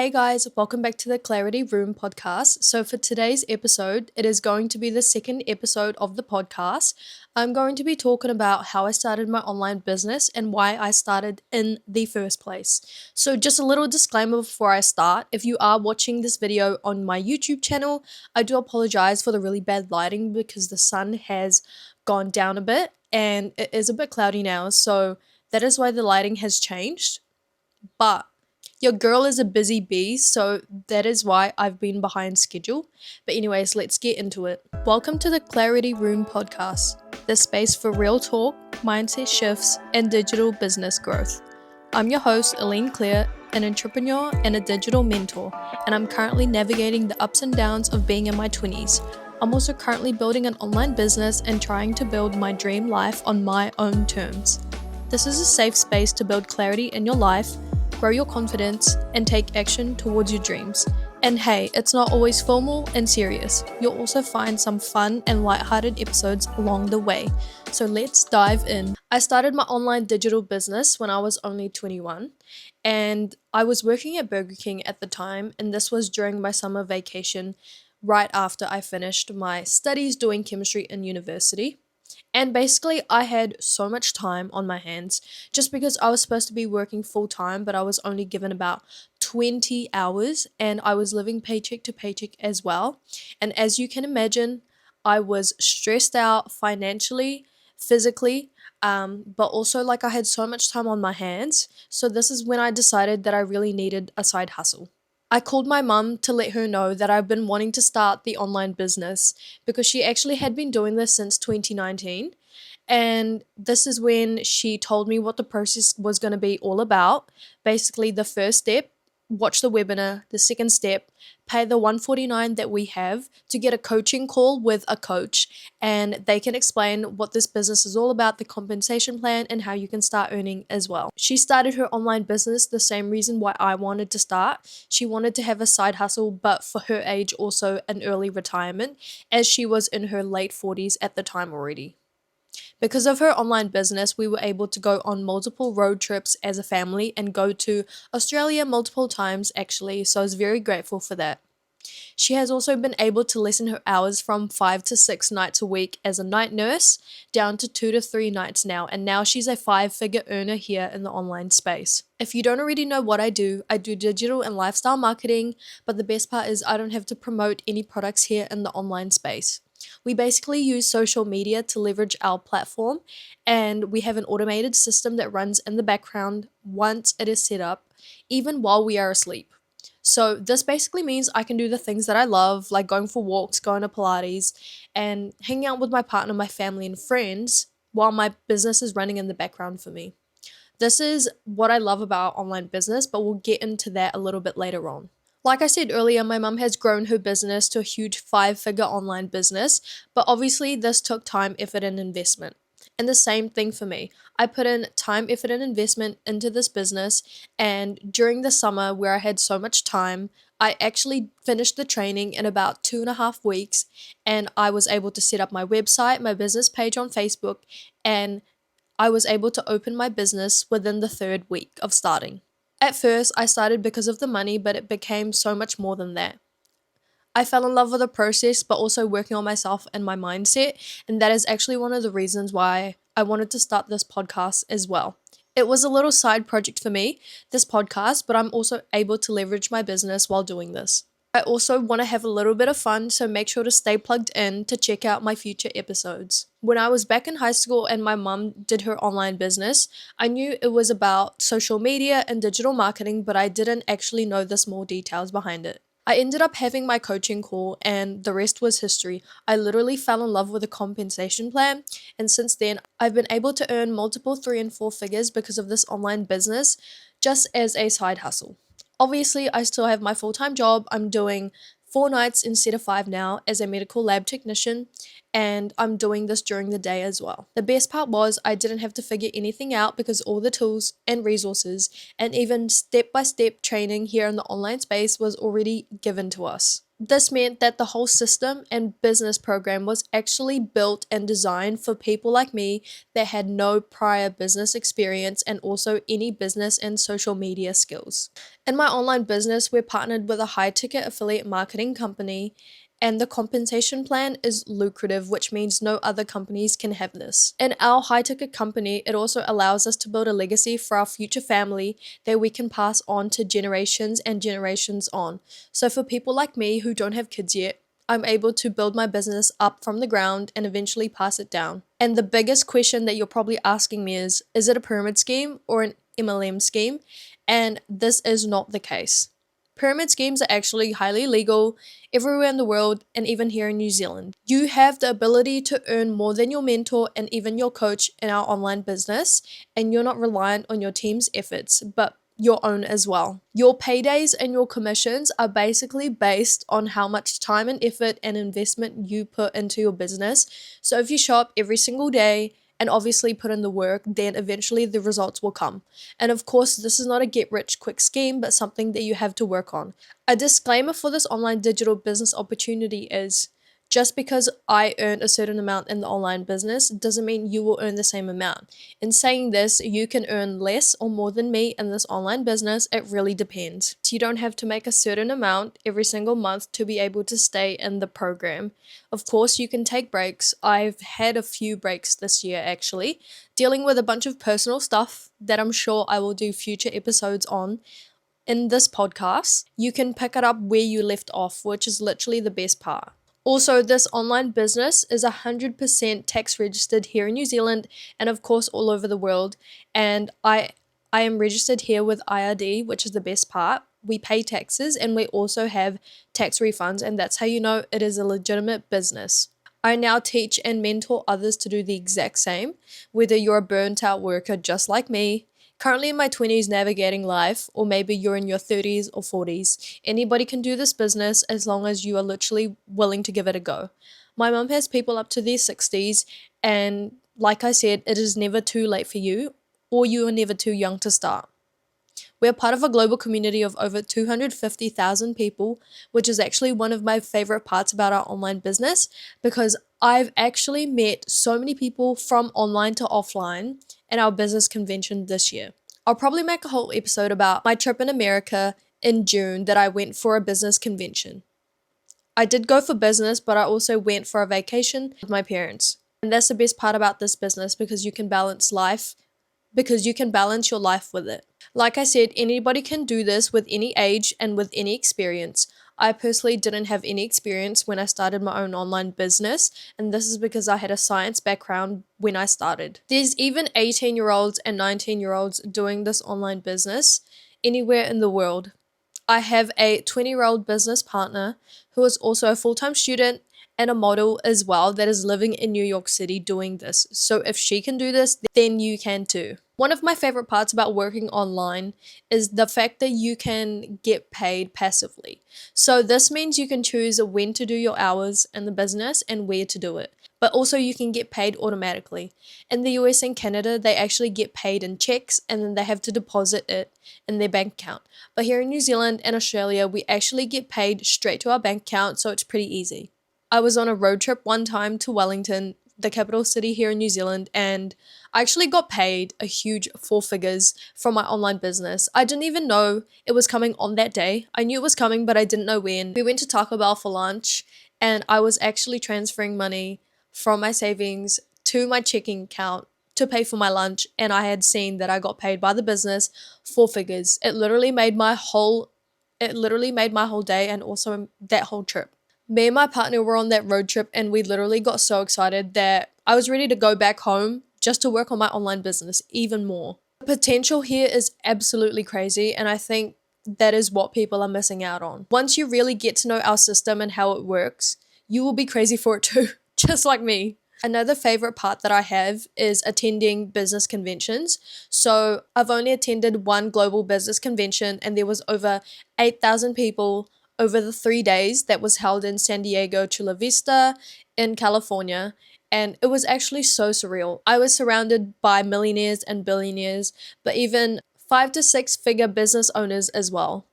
Hey guys, welcome back to the Clarity Room podcast. So, for today's episode, it is going to be the second episode of the podcast. I'm going to be talking about how I started my online business and why I started in the first place. So, just a little disclaimer before I start, if you are watching this video on my YouTube channel, I do apologize for the really bad lighting because the sun has gone down a bit and it is a bit cloudy now. So, that is why the lighting has changed. But your girl is a busy bee, so that is why I've been behind schedule. But, anyways, let's get into it. Welcome to the Clarity Room podcast, the space for real talk, mindset shifts, and digital business growth. I'm your host, Aline Claire, an entrepreneur and a digital mentor, and I'm currently navigating the ups and downs of being in my 20s. I'm also currently building an online business and trying to build my dream life on my own terms. This is a safe space to build clarity in your life, grow your confidence, and take action towards your dreams. And hey, it's not always formal and serious. You'll also find some fun and lighthearted episodes along the way. So let's dive in. I started my online digital business when I was only 21, and I was working at Burger King at the time, and this was during my summer vacation right after I finished my studies doing chemistry in university. And basically, I had so much time on my hands just because I was supposed to be working full time, but I was only given about 20 hours and I was living paycheck to paycheck as well. And as you can imagine, I was stressed out financially, physically, but also like I had so much time on my hands. So, this is when I decided that I really needed a side hustle. I called my mum to let her know that I've been wanting to start the online business because she actually had been doing this since 2019. And this is when she told me what the process was going to be all about. Basically, the first step, watch the webinar. The second step, pay the 149 that we have to get a coaching call with a coach, and they can explain what this business is all about, the compensation plan, and how you can start earning as well. She started her online business the same reason why I wanted to start. She wanted to have a side hustle, but for her age, also an early retirement, as she was in her late 40s at the time already. Because of her online business, we were able to go on multiple road trips as a family and go to Australia multiple times actually, so I was very grateful for that. She has also been able to lessen her hours from 5 to 6 nights a week as a night nurse down to 2 to 3 nights now, and now she's a 5 figure earner here in the online space. If you don't already know what I do digital and lifestyle marketing, but the best part is I don't have to promote any products here in the online space. We basically use social media to leverage our platform, and we have an automated system that runs in the background once it is set up, even while we are asleep. So, this basically means I can do the things that I love, like going for walks, going to Pilates, and hanging out with my partner, my family, and friends while my business is running in the background for me. This is what I love about online business, but we'll get into that a little bit later on. Like I said earlier, my mum has grown her business to a huge 5 figure online business, but obviously this took time, effort, and investment. And the same thing for me. I put in time, effort, and investment into this business, and during the summer where I had so much time, I actually finished the training in about 2.5 weeks, and I was able to set up my website, my business page on Facebook, and I was able to open my business within the third week of starting. At first, I started because of the money, but it became so much more than that. I fell in love with the process, but also working on myself and my mindset, and that is actually one of the reasons why I wanted to start this podcast as well. It was a little side project for me, this podcast, but I'm also able to leverage my business while doing this. I also want to have a little bit of fun, so make sure to stay plugged in to check out my future episodes. When I was back in high school and my mum did her online business, I knew it was about social media and digital marketing, but I didn't actually know the small details behind it. I ended up having my coaching call, and the rest was history. I literally fell in love with the compensation plan, and since then, I've been able to earn multiple 3 and 4 figures because of this online business just as a side hustle. Obviously, I still have my full time job. I'm doing 4 nights instead of 5 now as a medical lab technician, and I'm doing this during the day as well. The best part was I didn't have to figure anything out because all the tools and resources and even step-by-step training here in the online space was already given to us. This meant that the whole system and business program was actually built and designed for people like me that had no prior business experience and also any business and social media skills. In my online business, we're partnered with a high-ticket affiliate marketing company, and the compensation plan is lucrative, which means no other companies can have this. In our high-ticket company, it also allows us to build a legacy for our future family that we can pass on to generations and generations on. So for people like me who don't have kids yet, I'm able to build my business up from the ground and eventually pass it down. And the biggest question that you're probably asking me is it a pyramid scheme or an MLM scheme? And this is not the case. Pyramid schemes are actually highly legal everywhere in the world and even here in New Zealand. You have the ability to earn more than your mentor and even your coach in our online business, and you're not reliant on your team's efforts, but your own as well. Your paydays and your commissions are basically based on how much time and effort and investment you put into your business. So if you show up every single day and obviously put in the work, then eventually the results will come. And of course, this is not a get rich quick scheme, but something that you have to work on. A disclaimer for this online digital business opportunity is just because I earn a certain amount in the online business doesn't mean you will earn the same amount. In saying this, you can earn less or more than me in this online business. It really depends. You don't have to make a certain amount every single month to be able to stay in the program. Of course, you can take breaks. I've had a few breaks this year actually, dealing with a bunch of personal stuff that I'm sure I will do future episodes on. In this podcast, you can pick it up where you left off, which is literally the best part. Also, this online business is 100% tax registered here in New Zealand and of course all over the world. And I am registered here with IRD, which is the best part. We pay taxes and we also have tax refunds, and that's how you know it is a legitimate business. I now teach and mentor others to do the exact same, whether you're a burnt out worker just like me, currently in my 20s navigating life, or maybe you're in your 30s or 40s. Anybody can do this business as long as you are literally willing to give it a go. My mum has people up to their 60s, and like I said, it is never too late for you, or you are never too young to start. We're part of a global community of over 250,000 people, which is actually one of my favorite parts about our online business because I've actually met so many people from online to offline in our business convention this year. I'll probably make a whole episode about my trip in America in June that I went for a business convention. I did go for business, but I also went for a vacation with my parents. And that's the best part about this business because you can balance your life with it. Like I said, anybody can do this with any age and with any experience. I personally didn't have any experience when I started my own online business, and this is because I had a science background when I started. There's even 18-year-olds and 19-year-olds doing this online business anywhere in the world. I have a 20-year-old business partner who is also a full-time student and a model as well that is living in New York City doing this. So if she can do this, then you can too. One of my favorite parts about working online is the fact that you can get paid passively. So this means you can choose when to do your hours in the business and where to do it. But also you can get paid automatically. In the US and Canada, they actually get paid in checks and then they have to deposit it in their bank account. But here in New Zealand and Australia, we actually get paid straight to our bank account, so it's pretty easy. I was on a road trip one time to Wellington, the capital city here in New Zealand, and I actually got paid a huge 4 figures from my online business. I didn't even know it was coming on that day. I knew it was coming, but I didn't know when. We went to Taco Bell for lunch, and I was actually transferring money from my savings to my checking account to pay for my lunch, and I had seen that I got paid by the business 4 figures. It literally made my whole day and also that whole trip. Me and my partner were on that road trip and we literally got so excited that I was ready to go back home just to work on my online business even more. The potential here is absolutely crazy, and I think that is what people are missing out on. Once you really get to know our system and how it works, you will be crazy for it too, just like me. Another favorite part that I have is attending business conventions. So I've only attended one global business convention and there was over 8,000 people, over the 3 days that was held in San Diego, Chula Vista, in California. And it was actually so surreal. I was surrounded by millionaires and billionaires, but even 5 to 6 figure business owners as well.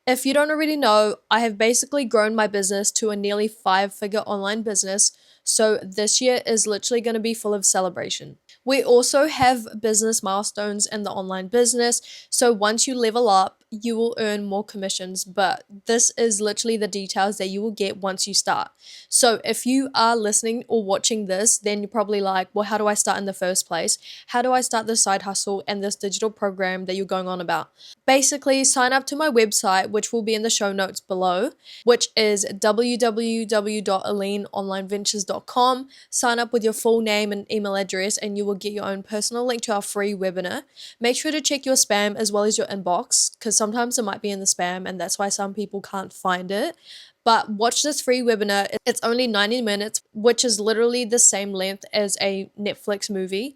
If you don't already know, I have basically grown my business to a nearly 5 figure online business. So this year is literally going to be full of celebration. We also have business milestones in the online business. So once you level up, you will earn more commissions. But this is literally the details that you will get once you start. So if you are listening or watching this, then you're probably like, well, how do I start in the first place? How do I start this side hustle and this digital program that you're going on about? Basically, sign up to my website, which will be in the show notes below, which is www.alineonlineventures.com. Sign up with your full name and email address, and you will get your own personal link to our free webinar. Make sure to check your spam as well as your inbox, because sometimes it might be in the spam, and that's why some people can't find it. But watch this free webinar. It's only 90 minutes, which is literally the same length as a Netflix movie.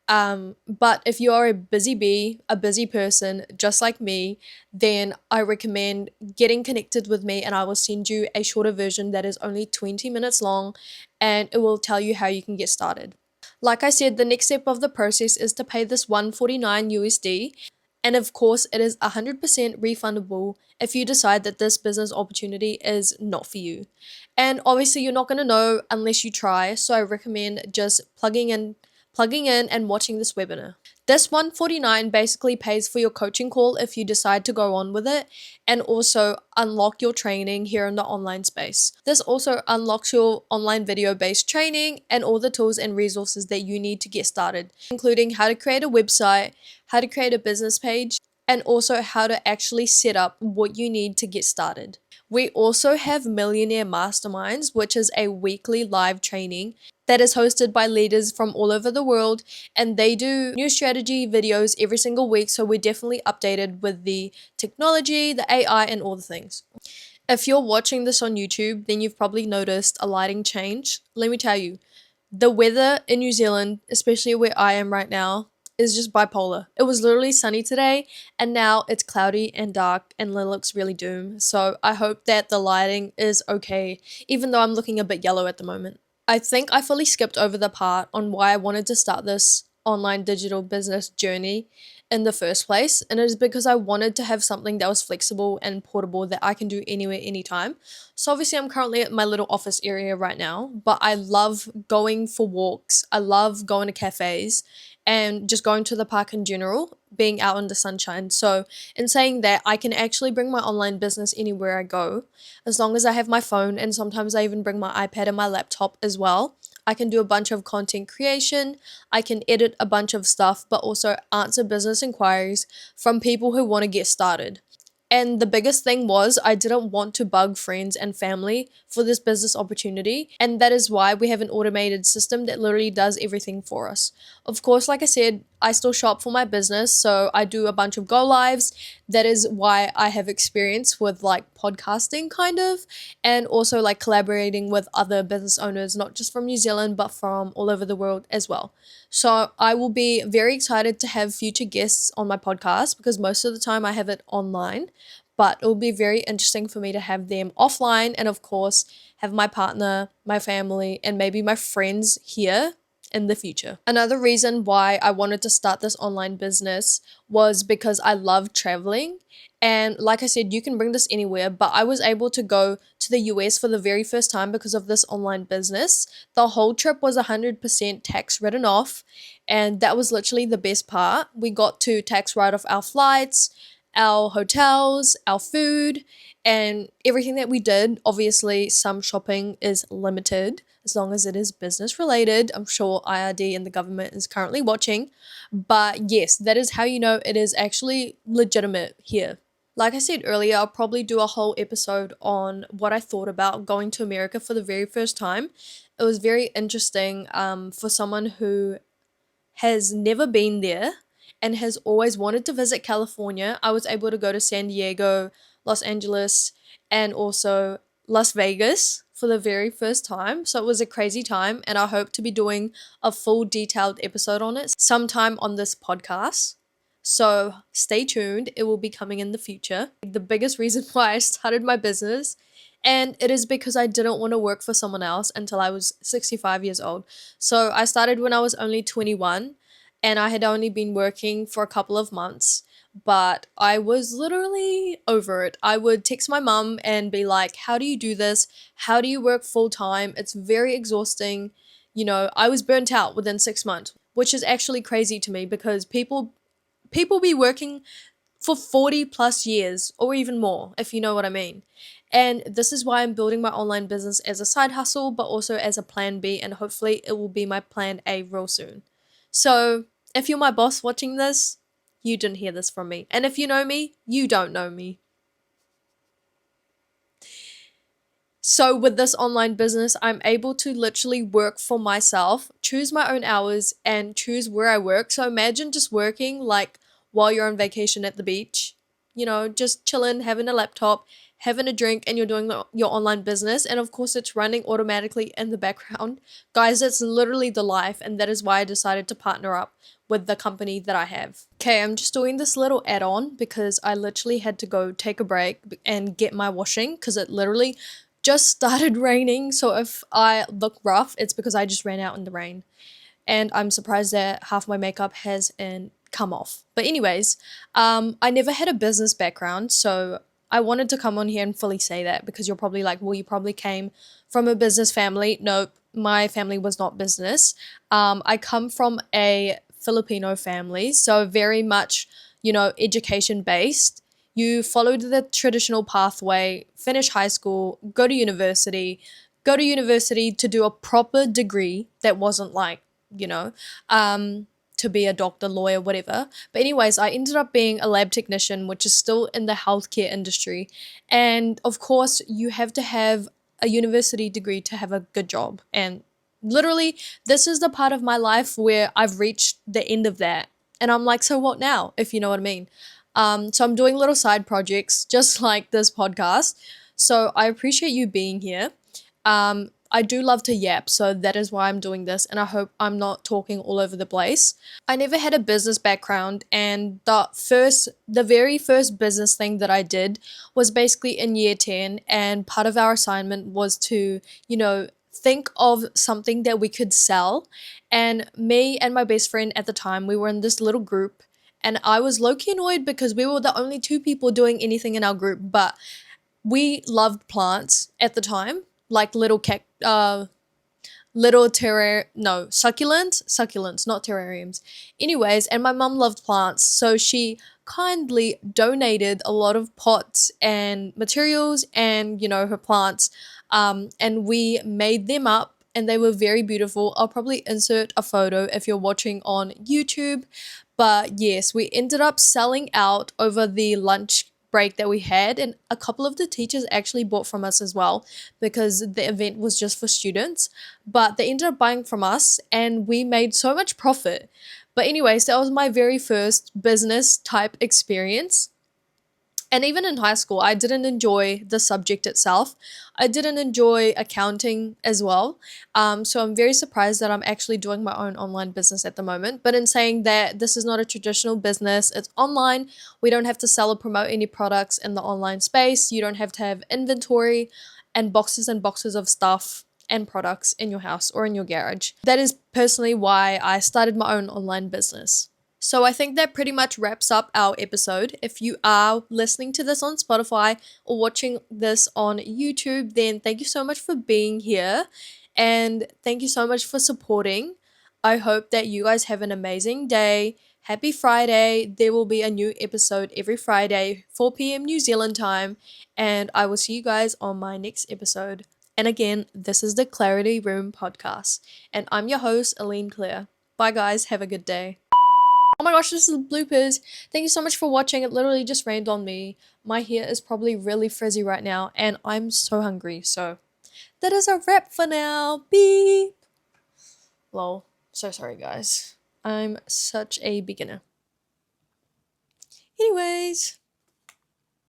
But if you are a busy bee, a busy person, just like me, then I recommend getting connected with me, and I will send you a shorter version that is only 20 minutes long, and it will tell you how you can get started. Like I said, the next step of the process is to pay this 149 USD. And of course, it is 100% refundable if you decide that this business opportunity is not for you. And obviously, you're not going to know unless you try. So I recommend just plugging in and watching this webinar. This 149 basically pays for your coaching call if you decide to go on with it, and also unlock your training here in the online space. This also unlocks your online video based training and all the tools and resources that you need to get started, including how to create a website, how to create a business page, and also how to actually set up what you need to get started. We also have Millionaire Masterminds, which is a weekly live training that is hosted by leaders from all over the world, and they do new strategy videos every single week, so we're definitely updated with the technology, the AI, and all the things. If you're watching this on YouTube, then you've probably noticed a lighting change. Let me tell you, the weather in New Zealand, especially where I am right now, is just bipolar. It was literally sunny today, and now it's cloudy and dark, and it looks really doom. So I hope that the lighting is okay, even though I'm looking a bit yellow at the moment. I think I fully skipped over the part on why I wanted to start this online digital business journey in the first place, and it is because I wanted to have something that was flexible and portable that I can do anywhere, anytime. So obviously I'm currently at my little office area right now, but I love going for walks, I love going to cafes, and just going to the park in general, being out in the sunshine. So in saying that, I can actually bring my online business anywhere I go, as long as I have my phone, and sometimes I even bring my iPad and my laptop as well. I can do a bunch of content creation, I can edit a bunch of stuff, but also answer business inquiries from people who want to get started. And the biggest thing was I didn't want to bug friends and family for this business opportunity. And that is why we have an automated system that literally does everything for us. Of course, like I said, I still shop for my business. So I do a bunch of go lives. That is why I have experience with like podcasting kind of, and also like collaborating with other business owners, not just from New Zealand, but from all over the world as well. So I will be very excited to have future guests on my podcast, because most of the time I have it online, but it will be very interesting for me to have them offline, and of course have my partner, my family, and maybe my friends here in the future. Another reason why I wanted to start this online business was because I love traveling. And like I said, you can bring this anywhere, but I was able to go to the US for the very first time because of this online business. The whole trip was 100% tax written off, and that was literally the best part. We got to tax write off our flights, our hotels, our food, and everything that we did. Obviously, some shopping is limited as long as it is business related. I'm sure IRD and the government is currently watching. But yes, that is how you know it is actually legitimate here. Like I said earlier, I'll probably do a whole episode on what I thought about going to America for the very first time. It was very interesting for someone who has never been there and has always wanted to visit California. I was able to go to San Diego, Los Angeles, and also Las Vegas for the very first time. So it was a crazy time, and I hope to be doing a full detailed episode on it sometime on this podcast. So stay tuned, it will be coming in the future. The biggest reason why I started my business, and it is because I didn't want to work for someone else until I was 65 years old. So I started when I was only 21 and I had only been working for a couple of months, but I was literally over it. I would text my mum and be like, "How do you do this? How do you work full time? It's very exhausting." I was burnt out within 6 months, which is actually crazy to me because people be working for 40 plus years or even more, if you know what I mean. And this is why I'm building my online business as a side hustle, but also as a plan B, and hopefully it will be my plan A real soon. So, if you're my boss watching this, you didn't hear this from me. And if you know me, you don't know me. So, with this online business, I'm able to literally work for myself, choose my own hours, and choose where I work. So, imagine just working like while you're on vacation at the beach, just chilling, having a laptop, having a drink, and you're doing your online business. And of course, it's running automatically in the background. Guys, it's literally the life. And that is why I decided to partner up with the company that I have. Okay, I'm just doing this little add on because I literally had to go take a break and get my washing because it literally just started raining. So if I look rough, it's because I just ran out in the rain. And I'm surprised that half my makeup hasn't come off. But anyways, I never had a business background, so I wanted to come on here and fully say that because you're probably like, well, you probably came from a business family. Nope, my family was not business. I come from a Filipino family, so very much, education based. You followed the traditional pathway, finish high school, go to university to do a proper degree that wasn't like, you know, um, to be a doctor, lawyer, whatever. But anyways, I ended up being a lab technician, which is still in the healthcare industry. And of course, you have to have a university degree to have a good job. And literally, this is the part of my life where I've reached the end of that. And I'm like, so what now? If you know what I mean. So I'm doing little side projects just like this podcast. So I appreciate you being here. I do love to yap, so that is why I'm doing this, and I hope I'm not talking all over the place. I never had a business background, and the very first business thing that I did was basically in year 10, and part of our assignment was to, think of something that we could sell. And me and my best friend at the time, we were in this little group, and I was low-key annoyed because we were the only two people doing anything in our group, but we loved plants at the time, like little succulents, not terrariums. Anyways, and my mum loved plants, so she kindly donated a lot of pots and materials and, her plants. And we made them up and they were very beautiful. I'll probably insert a photo if you're watching on YouTube. But yes, we ended up selling out over the lunch break that we had, and a couple of the teachers actually bought from us as well because the event was just for students, but they ended up buying from us and we made so much profit. But anyways, that was my very first business type experience. And even in high school, I didn't enjoy the subject itself. I didn't enjoy accounting as well. So I'm very surprised that I'm actually doing my own online business at the moment. But in saying that, this is not a traditional business, it's online. We don't have to sell or promote any products in the online space. You don't have to have inventory and boxes of stuff and products in your house or in your garage. That is personally why I started my own online business. So I think that pretty much wraps up our episode. If you are listening to this on Spotify or watching this on YouTube, then thank you so much for being here and thank you so much for supporting. I hope that you guys have an amazing day. Happy Friday. There will be a new episode every Friday, 4 p.m. New Zealand time, and I will see you guys on my next episode. And again, this is the Clarity Room podcast, and I'm your host, Aline Claire. Bye guys, have a good day. Oh my gosh, this is bloopers. Thank you so much for watching. It literally just rained on me. My hair is probably really frizzy right now, and I'm so hungry. So that is a wrap for now. Beep. Lol. So sorry, guys. I'm such a beginner. Anyways.